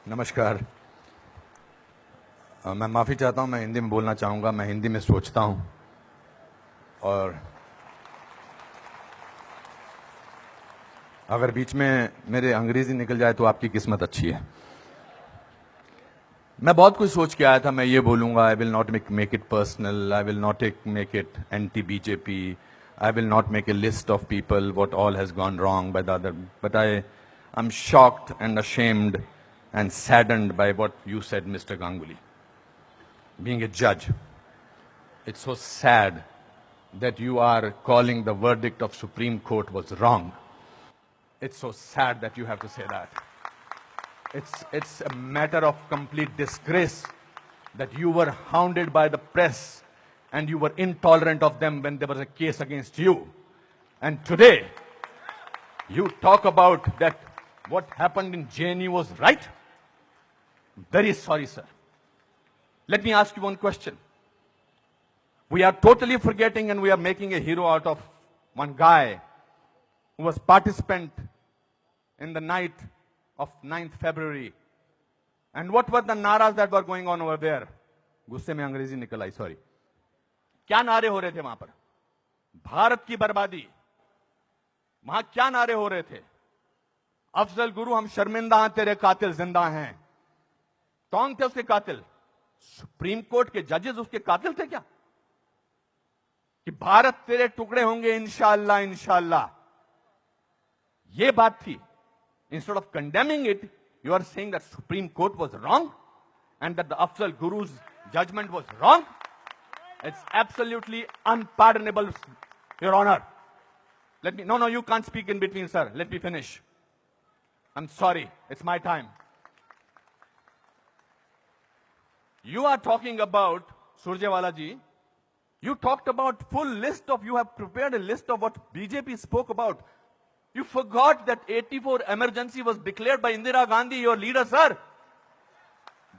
नमस्कार। मैं माफ़ी चाहता हूं, मैं हिंदी में बोलना चाहूँगा। मैं हिंदी में सोचता हूं और अगर बीच में मेरे अंग्रेजी निकल जाए तो आपकी किस्मत अच्छी है। मैं बहुत कुछ सोच के आया था। मैं ये बोलूँगा, I will not make it personal, I will not make it anti BJP, I will not make a list of people what all has gone wrong by the other, but I am shocked and ashamed and saddened by what you said, Mr. Ganguly. Being a judge, it's so sad that you are calling the verdict of Supreme Court was wrong. It's so sad that you have to say that. It's a matter of complete disgrace that you were hounded by the press and you were intolerant of them when there was a case against you. And today, you talk about that what happened in JNU was right. Very sorry, sir. Let me ask you one question. We are totally forgetting and we are making a hero out of one guy who was participant in the night of 9th February. And what were the naras that were going on over there? गुस्से में अंग्रेजी निकल आई, sorry. क्या नारे हो रहे थे वहां पर? भारत की बर्बादी। वहां क्या नारे हो रहे थे? अफजल गुरु, हम शर्मिंदा हैं, तेरे कातिल जिंदा हैं। कौन थे उसके कातिल? सुप्रीम कोर्ट के जजेस उसके कातिल थे क्या? कि भारत तेरे टुकड़े होंगे इंशाअल्लाह इंशाअल्लाह, ये बात थी। Instead of condemning it, you are saying that Supreme Court was wrong and that the Afzal Guru's judgment was wrong. It's absolutely unpardonable, your honour. Let me, no, you can't speak in between, sir. Let me finish. I'm sorry. It's my time. You are talking about, Surjewala ji, you talked about full list of, you have prepared a list of what BJP spoke about. You forgot that 84 emergency was declared by Indira Gandhi, your leader, sir.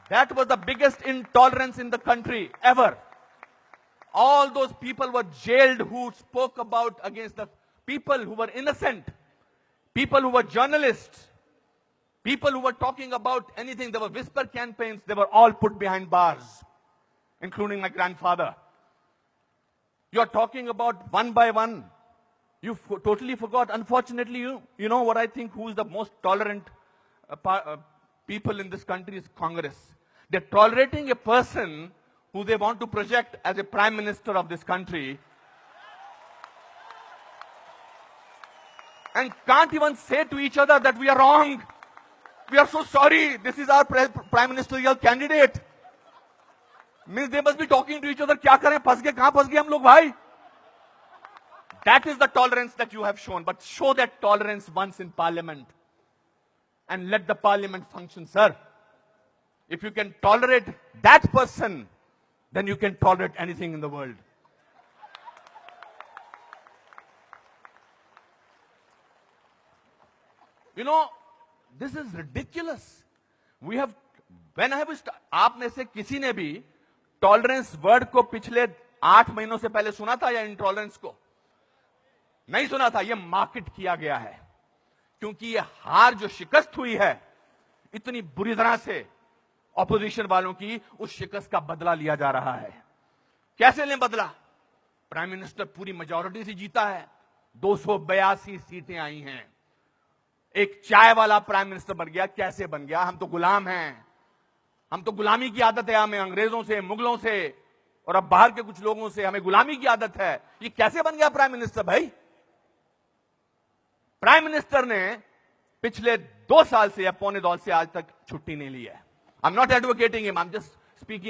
That was the biggest intolerance in the country ever. All those people were jailed who spoke about against the people who were innocent, people who were journalists, people who were talking about anything. There were whisper campaigns. They were all put behind bars, including my grandfather. You are talking about one by one. You totally forgot. Unfortunately, you know what I think, who is the most tolerant people in this country is Congress. They're tolerating a person who they want to project as a prime minister of this country, and can't even say to each other that we are wrong. We are so sorry. This is our prime ministerial candidate. Means they must be talking to each other. क्या करें? फंस गए, कहां फंस गए हम लोग भाई? That is the tolerance that you have shown. But show that tolerance once in parliament and let the parliament function, sir. If you can tolerate that person, then you can tolerate anything in the world. You know, this is ridiculous. We have, when I have, आप में से किसी ने भी tolerance word को पिछले 8 महीनों से पहले सुना था या इंटॉलरेंस को? नहीं सुना था। ये मार्केट किया गया है क्योंकि ये हार जो शिकस्त हुई है इतनी बुरी तरह से ऑपोजिशन वालों की, उस शिकस्त का बदला लिया जा रहा है। कैसे लें बदला? प्राइम मिनिस्टर पूरी मेजॉरिटी से जीता है, 282 सीटें आई हैं। एक चाय वाला प्राइम मिनिस्टर बन गया। कैसे बन गया? हम तो गुलाम हैं। हम तो गुलामी की आदत है हमें, अंग्रेजों से, मुगलों से और अब बाहर के कुछ लोगों से हमें गुलामी की आदत है। ये कैसे बन गया प्राइम मिनिस्टर भाई? प्राइम मिनिस्टर ने पिछले 2 साल से या पौने 2 से आज तक छुट्टी नहीं ली है। I am not advocating him, I am just speaking